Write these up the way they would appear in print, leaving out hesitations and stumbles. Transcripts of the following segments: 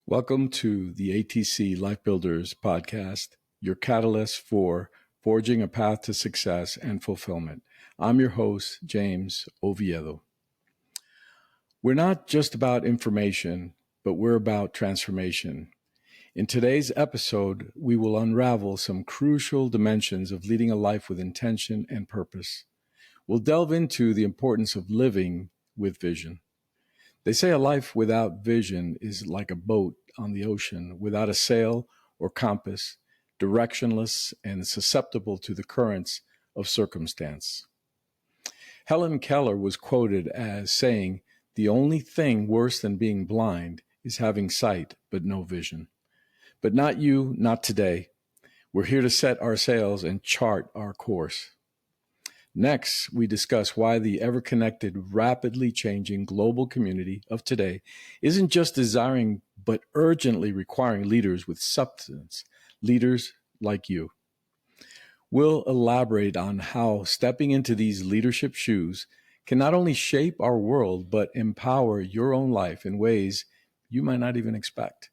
Welcome to the ATC Lifebuilders podcast, your catalyst for forging a path to success and fulfillment. I'm your host, James Oviedo. We're not just about information, but we're about transformation. In today's episode, we will unravel some crucial dimensions of leading a life with intention and purpose. We'll delve into the importance of living with vision. They say a life without vision is like a boat on the ocean without a sail or compass, directionless and susceptible to the currents of circumstance. Helen Keller was quoted as saying, "The only thing worse than being blind is having sight but no vision." But not you, not today. We're here to set our sails and chart our course. Next, we discuss why the ever-connected, rapidly changing global community of today isn't just desiring, but urgently requiring leaders with substance, leaders like you. We'll elaborate on how stepping into these leadership shoes can not only shape our world, but empower your own life in ways you might not even expect.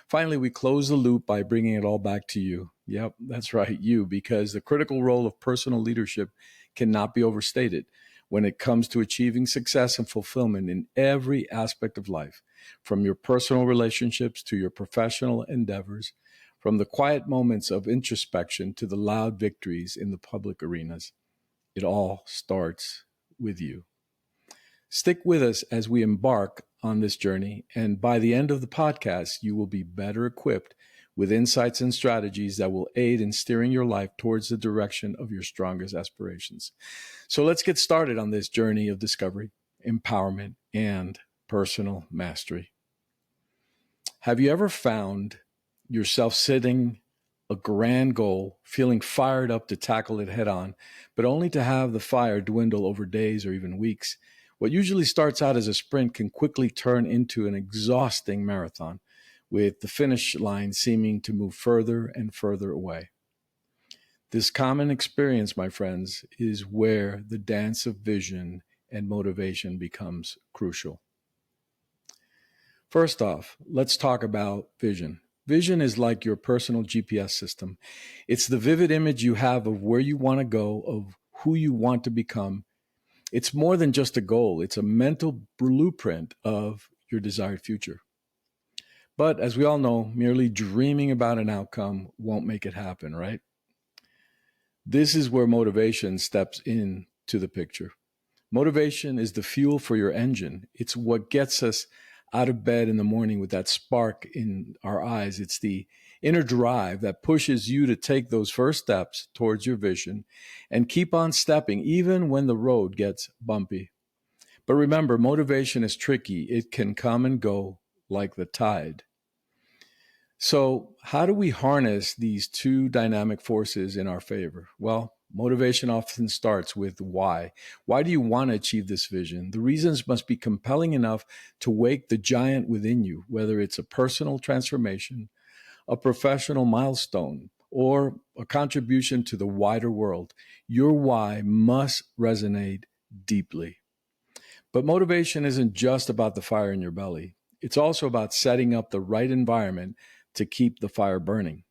Finally, we close the loop by bringing it all back to you. Yep, that's right, you, because the critical role of personal leadership cannot be overstated when it comes to achieving success and fulfillment in every aspect of life, from your personal relationships to your professional endeavors, from the quiet moments of introspection to the loud victories in the public arenas. It all starts with you. Stick with us as we embark on this journey, and by the end of the podcast, you will be better equipped with insights and strategies that will aid in steering your life towards the direction of your strongest aspirations. So let's get started on this journey of discovery, empowerment, and personal mastery. Have you ever found yourself setting a grand goal, feeling fired up to tackle it head on, but only to have the fire dwindle over days or even weeks? What usually starts out as a sprint can quickly turn into an exhausting marathon, with the finish line seeming to move further and further away. This common experience, my friends, is where the dance of vision and motivation becomes crucial. First off, let's talk about vision. Vision is like your personal GPS system. It's the vivid image you have of where you want to go, of who you want to become. It's more than just a goal. It's a mental blueprint of your desired future. But as we all know, merely dreaming about an outcome won't make it happen, right? This is where motivation steps into the picture. Motivation is the fuel for your engine. It's what gets us out of bed in the morning with that spark in our eyes. It's the inner drive that pushes you to take those first steps towards your vision and keep on stepping even when the road gets bumpy. But remember, motivation is tricky. It can come and go like the tide. So how do we harness these two dynamic forces in our favor? Well, motivation often starts with why. Why do you want to achieve this vision? The reasons must be compelling enough to wake the giant within you, whether it's a personal transformation, a professional milestone, or a contribution to the wider world. Your why must resonate deeply. But motivation isn't just about the fire in your belly. It's also about setting up the right environment to keep the fire burning.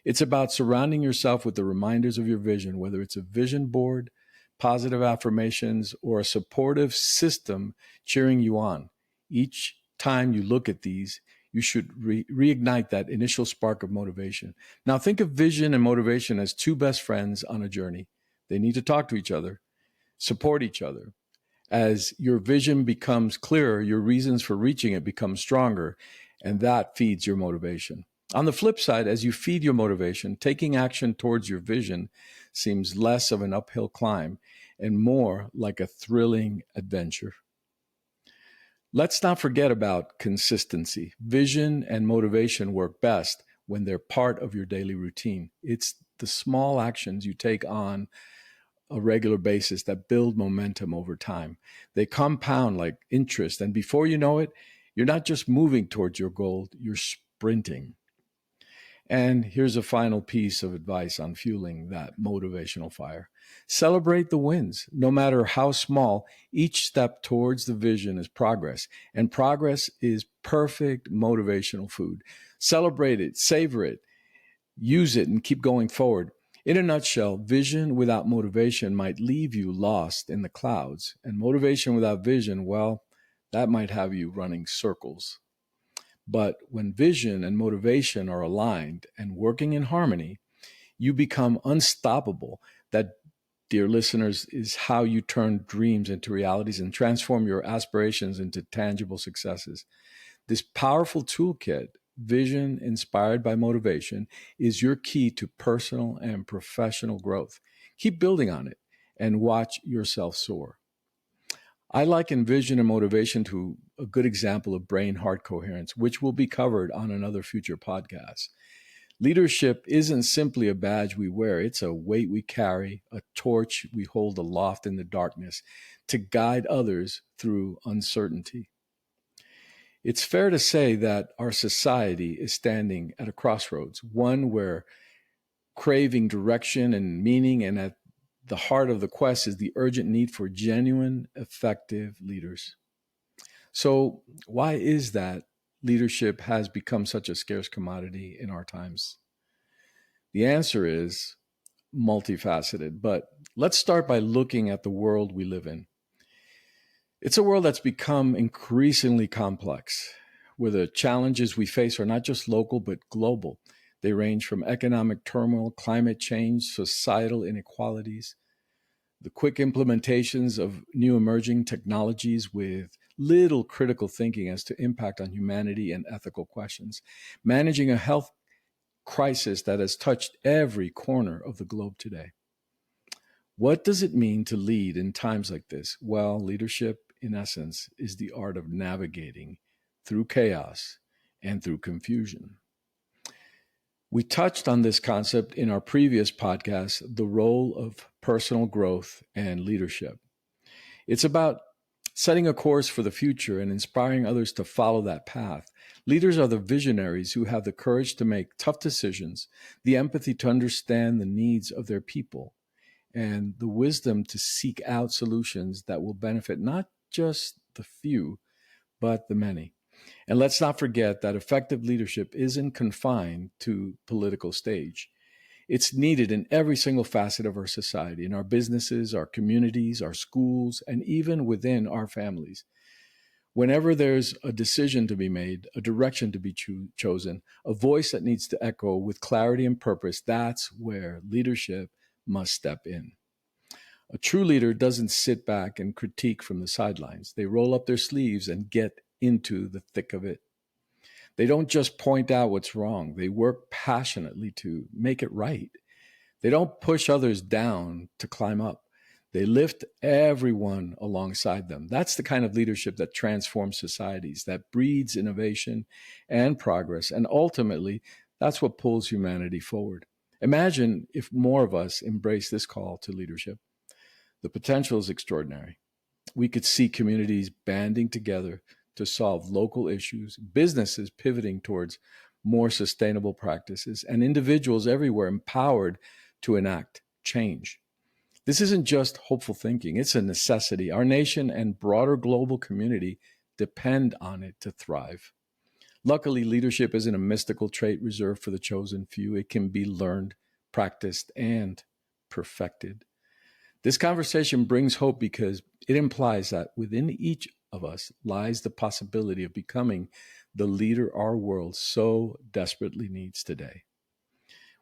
It's about surrounding yourself with the reminders of your vision, whether it's a vision board, positive affirmations, or a supportive system cheering you on. Each time you look at these, you should reignite that initial spark of motivation. Now think of vision and motivation as two best friends on a journey. They need to talk to each other, support each other. As your vision becomes clearer, your reasons for reaching it become stronger, and that feeds your motivation. On the flip side, as you feed your motivation, taking action towards your vision seems less of an uphill climb and more like a thrilling adventure. Let's not forget about consistency. Vision and motivation work best when they're part of your daily routine. It's the small actions you take on a regular basis that build momentum over time. They compound like interest, and before you know it, you're not just moving towards your goal, you're sprinting. And here's a final piece of advice on fueling that motivational fire. Celebrate the wins. No matter how small, each step towards the vision is progress, and progress is perfect motivational food. Celebrate it, savor it, use it, and keep going forward. In a nutshell, vision without motivation might leave you lost in the clouds, and motivation without vision, well, that might have you running circles. But when vision and motivation are aligned and working in harmony, you become unstoppable. That, dear listeners, is how you turn dreams into realities and transform your aspirations into tangible successes. This powerful toolkit, vision inspired by motivation, is your key to personal and professional growth. Keep building on it and watch yourself soar. I liken vision and motivation to a good example of brain heart coherence, which will be covered on another future podcast. Leadership isn't simply a badge we wear, it's a weight we carry, a torch we hold aloft in the darkness to guide others through uncertainty. It's fair to say that our society is standing at a crossroads, one where craving direction and meaning, and at the heart of the quest is the urgent need for genuine, effective leaders. So, why is that leadership has become such a scarce commodity in our times? The answer is multifaceted, but let's start by looking at the world we live in. It's a world that's become increasingly complex, where the challenges we face are not just local, but global. They range from economic turmoil, climate change, societal inequalities, the quick implementations of new emerging technologies with little critical thinking as to impact on humanity and ethical questions, managing a health crisis that has touched every corner of the globe today. What does it mean to lead in times like this? Well, leadership, in essence, is the art of navigating through chaos and through confusion. We touched on this concept in our previous podcast, the role of personal growth and leadership. It's about setting a course for the future and inspiring others to follow that path. Leaders are the visionaries who have the courage to make tough decisions, the empathy to understand the needs of their people, and the wisdom to seek out solutions that will benefit not just the few, but the many. And let's not forget that effective leadership isn't confined to political stage. It's needed in every single facet of our society, in our businesses, our communities, our schools, and even within our families. Whenever there's a decision to be made, a direction to be chosen, a voice that needs to echo with clarity and purpose, that's where leadership must step in. A true leader doesn't sit back and critique from the sidelines. They roll up their sleeves and get into the thick of it. They don't just point out what's wrong. They work passionately to make it right. They don't push others down to climb up. They lift everyone alongside them. That's the kind of leadership that transforms societies, that breeds innovation and progress. And ultimately, that's what pulls humanity forward. Imagine if more of us embrace this call to leadership. The potential is extraordinary. We could see communities banding together to solve local issues, businesses pivoting towards more sustainable practices, and individuals everywhere empowered to enact change. This isn't just hopeful thinking, it's a necessity. Our nation and broader global community depend on it to thrive. Luckily, leadership isn't a mystical trait reserved for the chosen few. It can be learned, practiced, and perfected. This conversation brings hope because it implies that within each of us lies the possibility of becoming the leader our world so desperately needs today.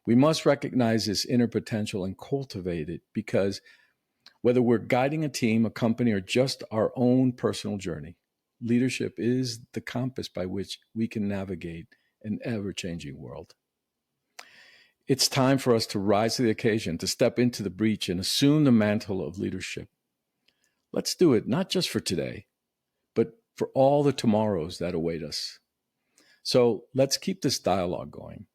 We must recognize this inner potential and cultivate it because whether we're guiding a team, a company, or just our own personal journey, leadership is the compass by which we can navigate an ever-changing world. It's time for us to rise to the occasion, to step into the breach and assume the mantle of leadership. Let's do it, not just for today, but for all the tomorrows that await us. So let's keep this dialogue going.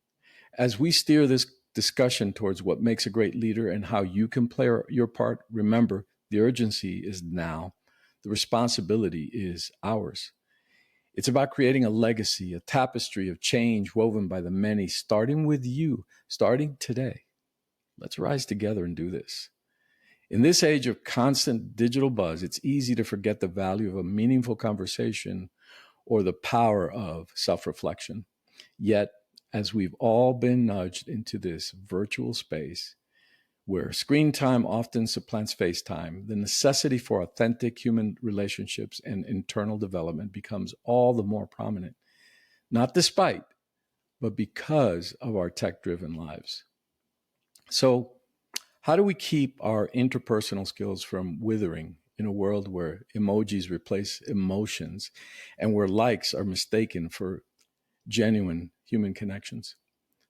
As we steer this discussion towards what makes a great leader and how you can play your part, remember, the urgency is now. The responsibility is ours. It's about creating a legacy, a tapestry of change woven by the many, starting with you, starting today. Let's rise together and do this. In this age of constant digital buzz, it's easy to forget the value of a meaningful conversation or the power of self-reflection. Yet, as we've all been nudged into this virtual space where screen time often supplants face time, the necessity for authentic human relationships and internal development becomes all the more prominent, not despite, but because of our tech-driven lives. So, how do we keep our interpersonal skills from withering in a world where emojis replace emotions and where likes are mistaken for genuine human connections?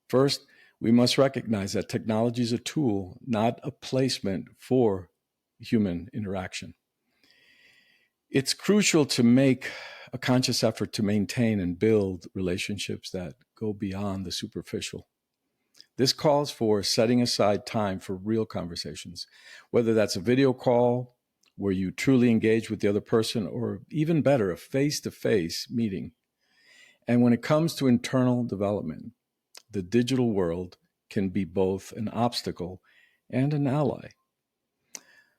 First, we must recognize that technology is a tool, not a placement for human interaction. It's crucial to make a conscious effort to maintain and build relationships that go beyond the superficial. This calls for setting aside time for real conversations, whether that's a video call where you truly engage with the other person, or even better, a face-to-face meeting. And when it comes to internal development, the digital world can be both an obstacle and an ally.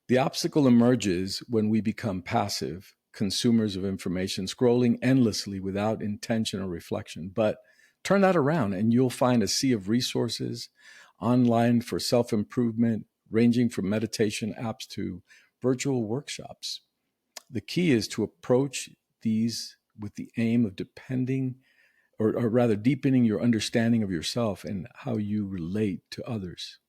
The obstacle emerges when we become passive consumers of information, scrolling endlessly without intention or reflection. But turn that around and you'll find a sea of resources online for self-improvement, ranging from meditation apps to virtual workshops. The key is to approach these with the aim of or rather deepening your understanding of yourself and how you relate to others.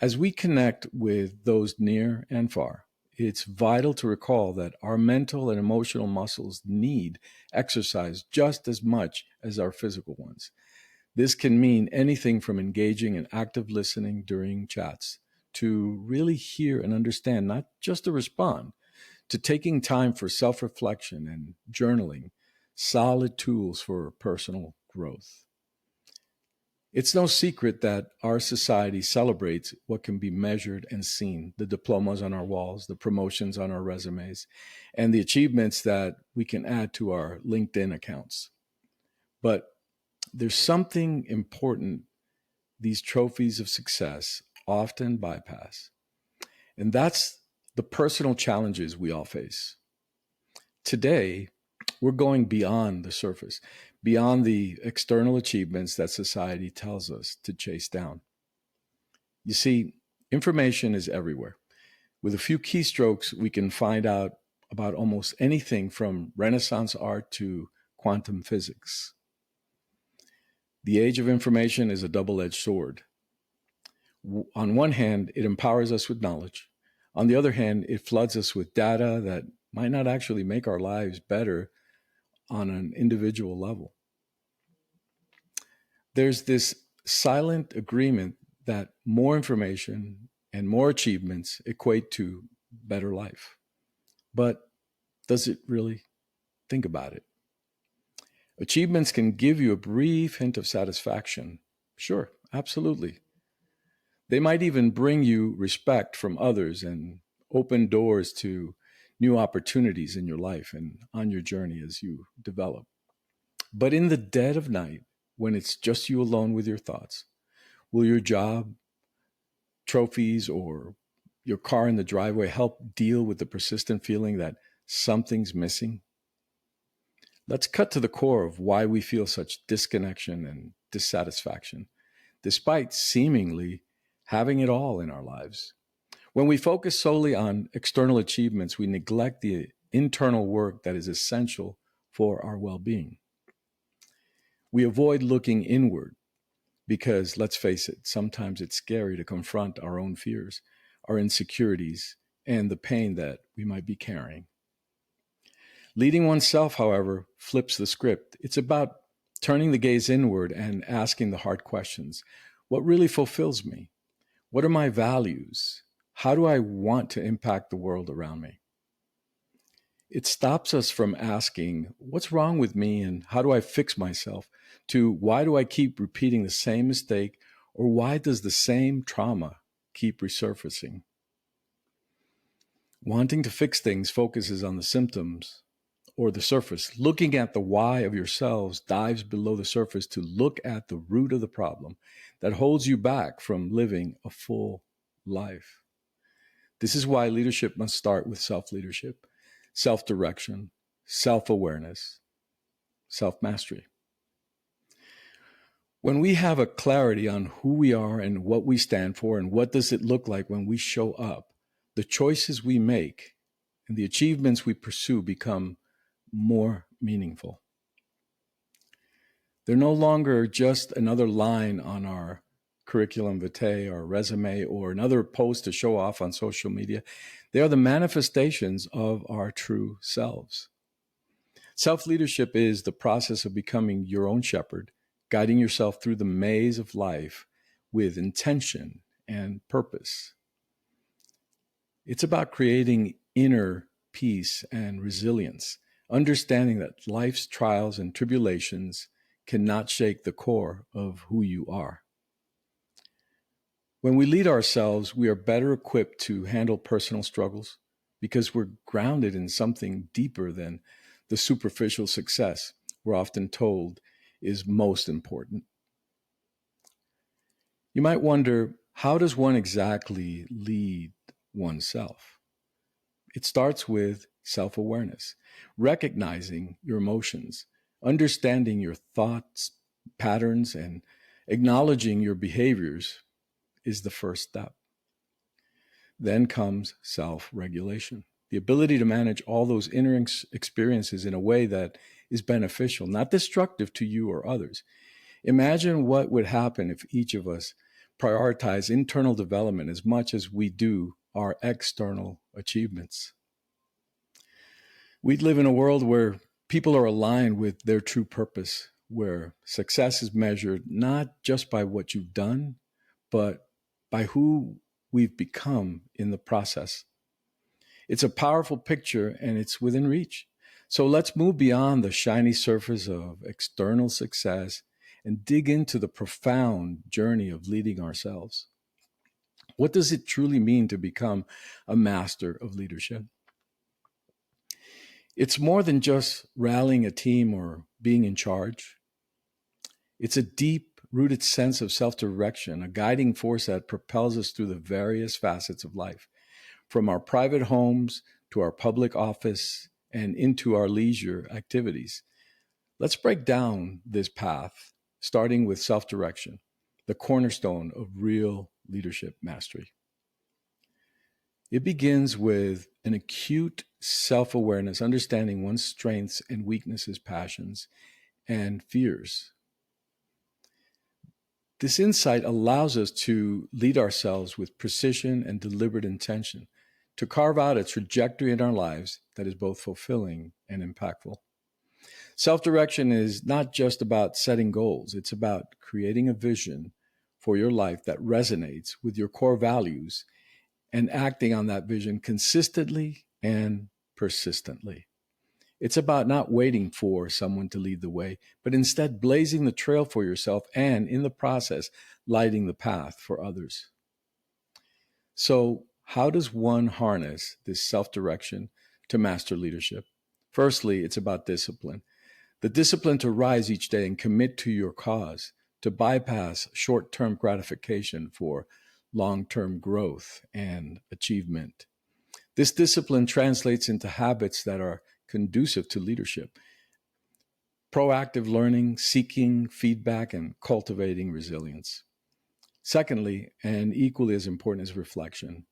As we connect with those near and far, it's vital to recall that our mental and emotional muscles need exercise just as much as our physical ones. This can mean anything from engaging in active listening during chats to really hear and understand, not just to respond, to taking time for self-reflection and journaling, solid tools for personal growth. It's no secret that our society celebrates what can be measured and seen, the diplomas on our walls, the promotions on our resumes, and the achievements that we can add to our LinkedIn accounts. But there's something important these trophies of success often bypass, and that's the personal challenges we all face. Today, we're going beyond the surface, beyond the external achievements that society tells us to chase down. You see, information is everywhere. With a few keystrokes, we can find out about almost anything from Renaissance art to quantum physics. The age of information is a double-edged sword. On one hand, it empowers us with knowledge. On the other hand, it floods us with data that might not actually make our lives better on an individual level. There's this silent agreement that more information and more achievements equate to better life. But does it really? Think about it. Achievements can give you a brief hint of satisfaction. Sure, absolutely. They might even bring you respect from others and open doors to new opportunities in your life and on your journey as you develop. But in the dead of night, when it's just you alone with your thoughts, will your job, trophies, or your car in the driveway help deal with the persistent feeling that something's missing? Let's cut to the core of why we feel such disconnection and dissatisfaction, despite seemingly having it all in our lives. When we focus solely on external achievements, we neglect the internal work that is essential for our well-being. We avoid looking inward because, let's face it, sometimes it's scary to confront our own fears, our insecurities, and the pain that we might be carrying. Leading oneself, however, flips the script. It's about turning the gaze inward and asking the hard questions. What really fulfills me? What are my values? How do I want to impact the world around me? It stops us from asking, what's wrong with me and how do I fix myself? To why do I keep repeating the same mistake, or why does the same trauma keep resurfacing? Wanting to fix things focuses on the symptoms or the surface. Looking at the why of yourselves dives below the surface to look at the root of the problem that holds you back from living a full life. This is why leadership must start with self-leadership, self-direction, self-awareness, self-mastery. When we have a clarity on who we are and what we stand for and what does it look like when we show up, the choices we make and the achievements we pursue become more meaningful. They're no longer just another line on our curriculum vitae or resume or another post to show off on social media. They are the manifestations of our true selves. Self-leadership is the process of becoming your own shepherd, guiding yourself through the maze of life with intention and purpose. It's about creating inner peace and resilience, understanding that life's trials and tribulations cannot shake the core of who you are. When we lead ourselves, we are better equipped to handle personal struggles because we're grounded in something deeper than the superficial success we're often told is most important. You might wonder, how does one exactly lead oneself? It starts with self-awareness, recognizing your emotions, understanding your thoughts, patterns, and acknowledging your behaviors is the first step. Then comes self-regulation, the ability to manage all those inner experiences in a way that is beneficial, not destructive to you or others. Imagine what would happen if each of us prioritize internal development as much as we do our external achievements. We'd live in a world where people are aligned with their true purpose, where success is measured not just by what you've done, but by who we've become in the process. It's a powerful picture and it's within reach. So let's move beyond the shiny surface of external success and dig into the profound journey of leading ourselves. What does it truly mean to become a master of leadership? It's more than just rallying a team or being in charge. It's a deep-rooted sense of self-direction, a guiding force that propels us through the various facets of life, from our private homes to our public office and into our leisure activities. Let's break down this path, starting with self-direction, the cornerstone of real leadership mastery. It begins with an acute self-awareness, understanding one's strengths and weaknesses, passions, and fears. This insight allows us to lead ourselves with precision and deliberate intention, to carve out a trajectory in our lives that is both fulfilling and impactful. Self-direction is not just about setting goals. It's about creating a vision for your life that resonates with your core values and acting on that vision consistently and persistently. It's about not waiting for someone to lead the way, but instead blazing the trail for yourself and, in the process, lighting the path for others. So, how does one harness this self-direction to master leadership? Firstly, it's about discipline. The discipline to rise each day and commit to your cause, to bypass short-term gratification for long-term growth and achievement. This discipline translates into habits that are conducive to leadership, proactive learning, seeking feedback, and cultivating resilience. Secondly, and equally as important, is reflection.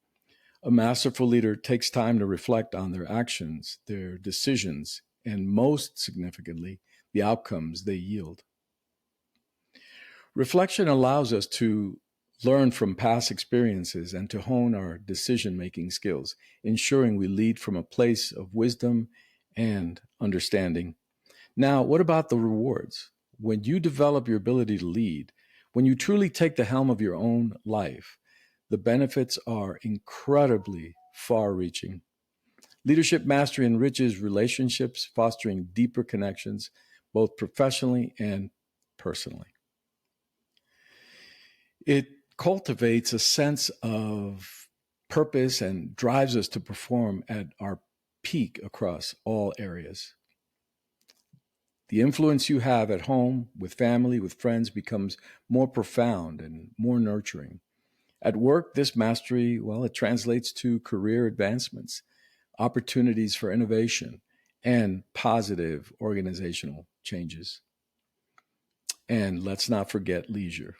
A masterful leader takes time to reflect on their actions, their decisions, and most significantly, the outcomes they yield. Reflection allows us to learn from past experiences and to hone our decision-making skills, ensuring we lead from a place of wisdom and understanding. Now, what about the rewards? When you develop your ability to lead, when you truly take the helm of your own life, the benefits are incredibly far-reaching. Leadership mastery enriches relationships, fostering deeper connections, both professionally and personally. It cultivates a sense of purpose and drives us to perform at our peak across all areas. The influence you have at home, with family, with friends becomes more profound and more nurturing. At work, this mastery, well, it translates to career advancements, opportunities for innovation, and positive organizational changes. And let's not forget leisure.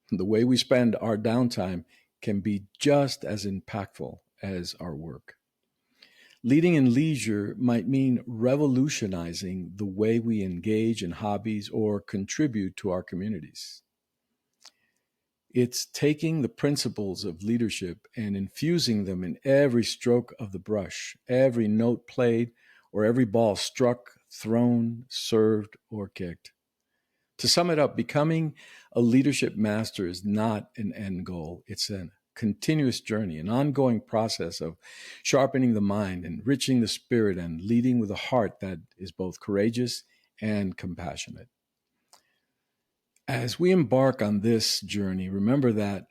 The way we spend our downtime can be just as impactful as our work. Leading in leisure might mean revolutionizing the way we engage in hobbies or contribute to our communities. It's taking the principles of leadership and infusing them in every stroke of the brush, every note played, or every ball struck, thrown, served, or kicked. To sum it up, becoming a leadership master is not an end goal. It's a continuous journey, an ongoing process of sharpening the mind, enriching the spirit, and leading with a heart that is both courageous and compassionate. As we embark on this journey, remember that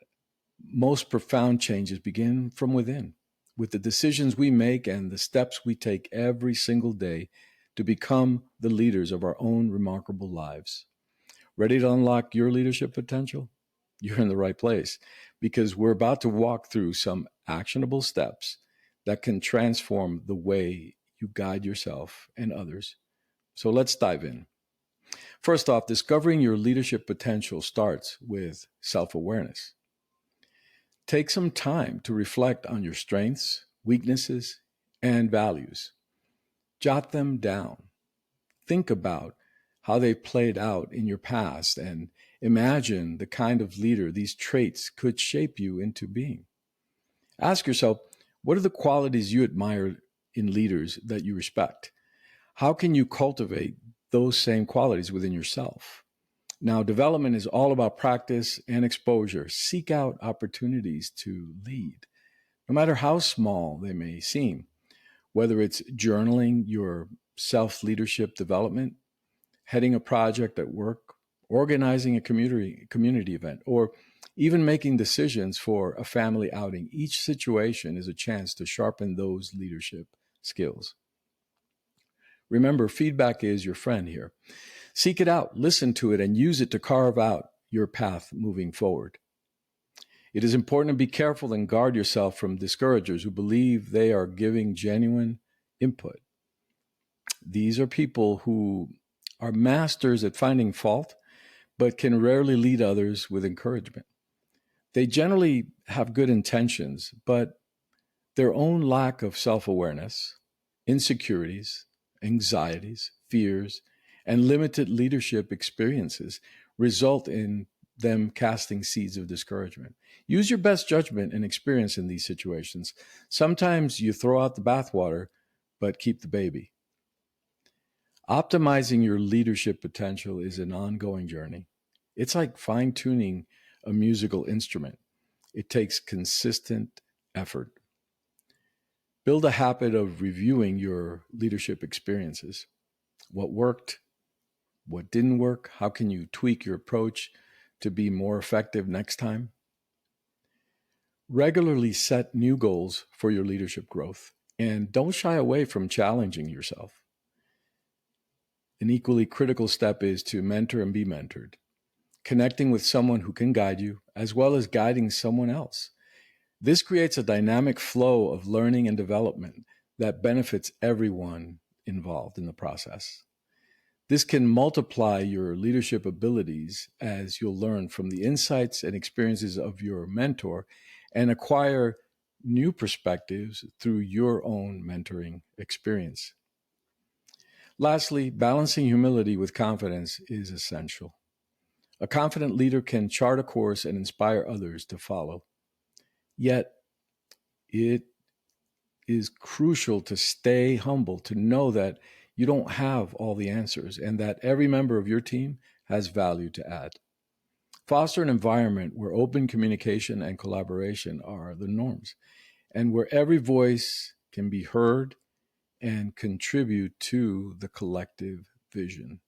most profound changes begin from within, with the decisions we make and the steps we take every single day to become the leaders of our own remarkable lives. Ready to unlock your leadership potential? You're in the right place because we're about to walk through some actionable steps that can transform the way you guide yourself and others. So let's dive in. First off, discovering your leadership potential starts with self awareness. Take some time to reflect on your strengths, weaknesses, and values. Jot them down. Think about how they played out in your past and imagine the kind of leader these traits could shape you into being. Ask yourself, what are the qualities you admire in leaders that you respect? How can you cultivate those same qualities within yourself? Now, development is all about practice and exposure. Seek out opportunities to lead, no matter how small they may seem, whether it's journaling your self leadership development, heading a project at work, organizing a community event, or even making decisions for a family outing. Each situation is a chance to sharpen those leadership skills. Remember, feedback is your friend here. Seek it out, listen to it, and use it to carve out your path moving forward. It is important to be careful and guard yourself from discouragers who believe they are giving genuine input. These are people who are masters at finding fault, but can rarely lead others with encouragement. They generally have good intentions, but their own lack of self-awareness, insecurities, anxieties, fears, and limited leadership experiences result in them casting seeds of discouragement. Use your best judgment and experience in these situations. Sometimes you throw out the bathwater, but keep the baby. Optimizing your leadership potential is an ongoing journey. It's like fine-tuning a musical instrument. It takes consistent effort. Build a habit of reviewing your leadership experiences. What worked? What didn't work? How can you tweak your approach to be more effective next time? Regularly set new goals for your leadership growth, and don't shy away from challenging yourself. An equally critical step is to mentor and be mentored, connecting with someone who can guide you, as well as guiding someone else. This creates a dynamic flow of learning and development that benefits everyone involved in the process. This can multiply your leadership abilities as you'll learn from the insights and experiences of your mentor and acquire new perspectives through your own mentoring experience. Lastly, balancing humility with confidence is essential. A confident leader can chart a course and inspire others to follow. Yet, it is crucial to stay humble, to know that you don't have all the answers and that every member of your team has value to add. Foster an environment where open communication and collaboration are the norms and where every voice can be heard and contribute to the collective vision.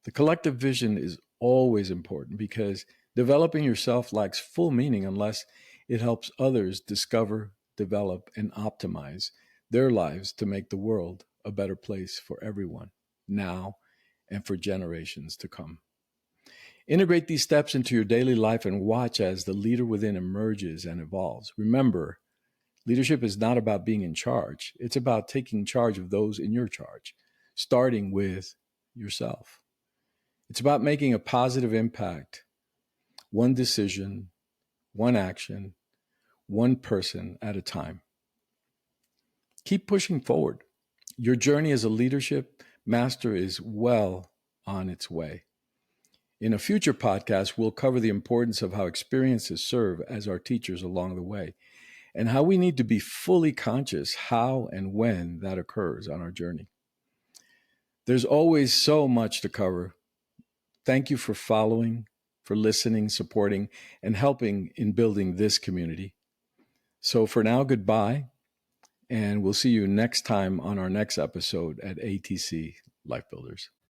The collective vision is always important because developing yourself lacks full meaning unless it helps others discover, develop, and optimize their lives to make the world a better place for everyone, now and for generations to come. Integrate these steps into your daily life and watch as the leader within emerges and evolves. Remember, Leadership is not about being in charge. It's about taking charge of those in your charge, starting with yourself. It's about making a positive impact, one decision, one action, one person at a time. Keep pushing forward. Your journey as a leadership master is well on its way. In a future podcast, we'll cover the importance of how experiences serve as our teachers along the way, and how we need to be fully conscious how and when that occurs on our journey. There's always so much to cover. Thank you for following, for listening, supporting, and helping in building this community. So for now, goodbye, and we'll see you next time on our next episode at ATC Lifebuilders.